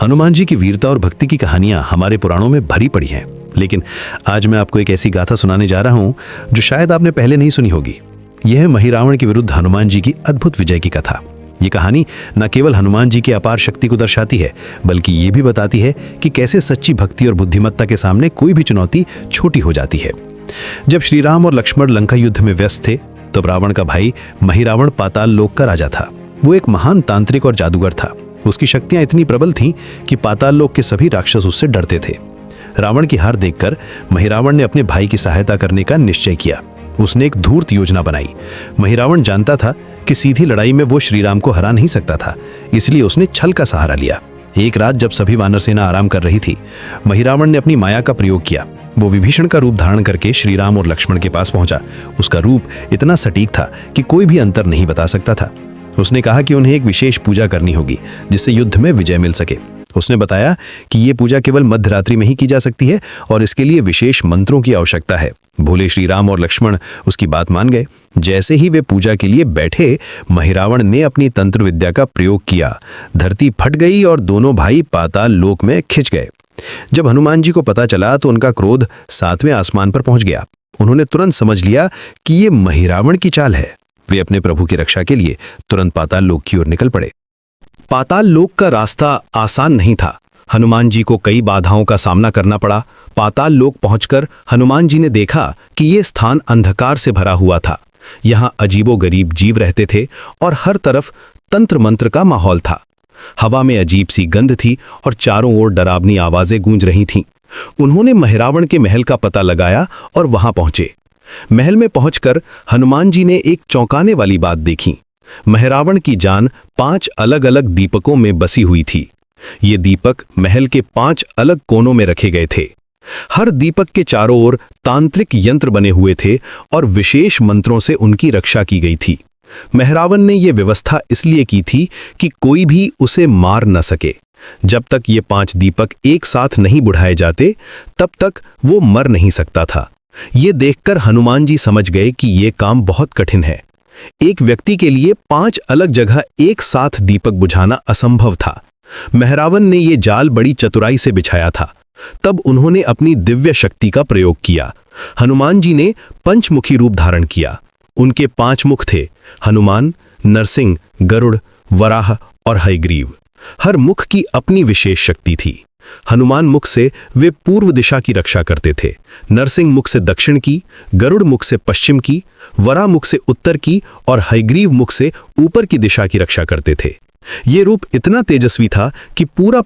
हनुमान जी की वीरता और भक्ति की कहानियां हमारे पुराणों में भरी पड़ी हैं, लेकिन आज मैं आपको एक ऐसी गाथा सुनाने जा रहा हूं जो शायद आपने पहले नहीं सुनी होगी। यह है महिरावण के विरुद्ध हनुमान जी की अद्भुत विजय की कथा। ये कहानी न केवल हनुमान जी की अपार शक्ति को दर्शाती है, बल्कि ये भी बताती है कि कैसे सच्ची भक्ति और बुद्धिमत्ता के सामने कोई भी चुनौती छोटी हो जाती है। जब श्री राम और लक्ष्मण लंका युद्ध में व्यस्त थे, तब रावण का भाई महिरावण पाताल लोक का राजा था। वो एक महान तांत्रिक और जादूगर था। उसकी शक्तियां इतनी प्रबल थीं कि पाताल लोक के सभी राक्षस उससे डरते थे। रावण की हार देखकर महिरावण ने अपने भाई की सहायता करने का निश्चय किया। उसने एक धूर्त योजना बनाई। महिरावण जानता था कि सीधी लड़ाई में वो श्रीराम को हरा नहीं सकता था, इसलिए उसने छल का सहारा लिया। एक रात जब सभी वानर सेना आराम कर रही थी, महिरावण ने अपनी माया का प्रयोग किया। वो विभीषण का रूप धारण करके श्रीराम और लक्ष्मण के पास पहुंचा। उसका रूप इतना सटीक था कि कोई भी अंतर नहीं बता सकता था। उसने कहा कि उन्हें एक विशेष पूजा करनी होगी जिससे युद्ध में विजय मिल सके। उसने बताया कि ये पूजा केवल मध्यरात्रि में ही की जा सकती है और इसके लिए विशेष मंत्रों की आवश्यकता है। भोले श्री राम और लक्ष्मण उसकी बात मान गए। जैसे ही वे पूजा के लिए बैठे, महिरावण ने अपनी तंत्र विद्या का प्रयोग किया। धरती फट गई और दोनों भाई पाताल लोक में खिंच गए। जब हनुमान जी को पता चला तो उनका क्रोध 7वें आसमान पर पहुंच गया। उन्होंने तुरंत समझ लिया कि ये महिरावण की चाल है। वे अपने प्रभु की रक्षा के लिए तुरंत पाताल लोक की ओर निकल पड़े। पाताल लोक का रास्ता आसान नहीं था। हनुमान जी को कई बाधाओं का सामना करना पड़ा। पाताल लोक पहुंचकर हनुमान जी ने देखा कि ये स्थान अंधकार से भरा हुआ था। यहाँ अजीबोगरीब जीव रहते थे और हर तरफ तंत्र मंत्र का माहौल था। हवा में अजीब सी गंध थी और चारों ओर डरावनी आवाजें गूंज रही थीं। उन्होंने महिरावण के महल का पता लगाया और वहां पहुंचे। महल में पहुंचकर हनुमान जी ने एक चौंकाने वाली बात देखी। महिरावण की जान 5 अलग अलग दीपकों में बसी हुई थी। ये दीपक महल के 5 अलग कोनों में रखे गए थे। हर दीपक के चारों ओर तांत्रिक यंत्र बने हुए थे और विशेष मंत्रों से उनकी रक्षा की गई थी। महिरावण ने यह व्यवस्था इसलिए की थी कि कोई भी उसे मार न सके। जब तक ये 5 दीपक एक साथ नहीं बुझाए जाते, तब तक वो मर नहीं सकता था। ये देखकर हनुमान जी समझ गए कि ये काम बहुत कठिन है। एक व्यक्ति के लिए 5 अलग जगह एक साथ दीपक बुझाना असंभव था। महिरावण ने ये जाल बड़ी चतुराई से बिछाया था। तब उन्होंने अपनी दिव्य शक्ति का प्रयोग किया। हनुमान जी ने पंचमुखी रूप धारण किया। उनके 5 मुख थे: हनुमान, नरसिंह, गरुड़, वराह और हयग्रीव। हर मुख की अपनी विशेष शक्ति थी। हनुमान मुख से वे पूर्व दिशा की रक्षा करते थे, नरसिंह मुख से दक्षिण की, गरुड़ मुख से पश्चिम की, वराह मुख से उत्तर की और हयग्रीव मुख से ऊपर की दिशा की रक्षा करते थे। ये रूप इतना तेजस्वी था कि पूरा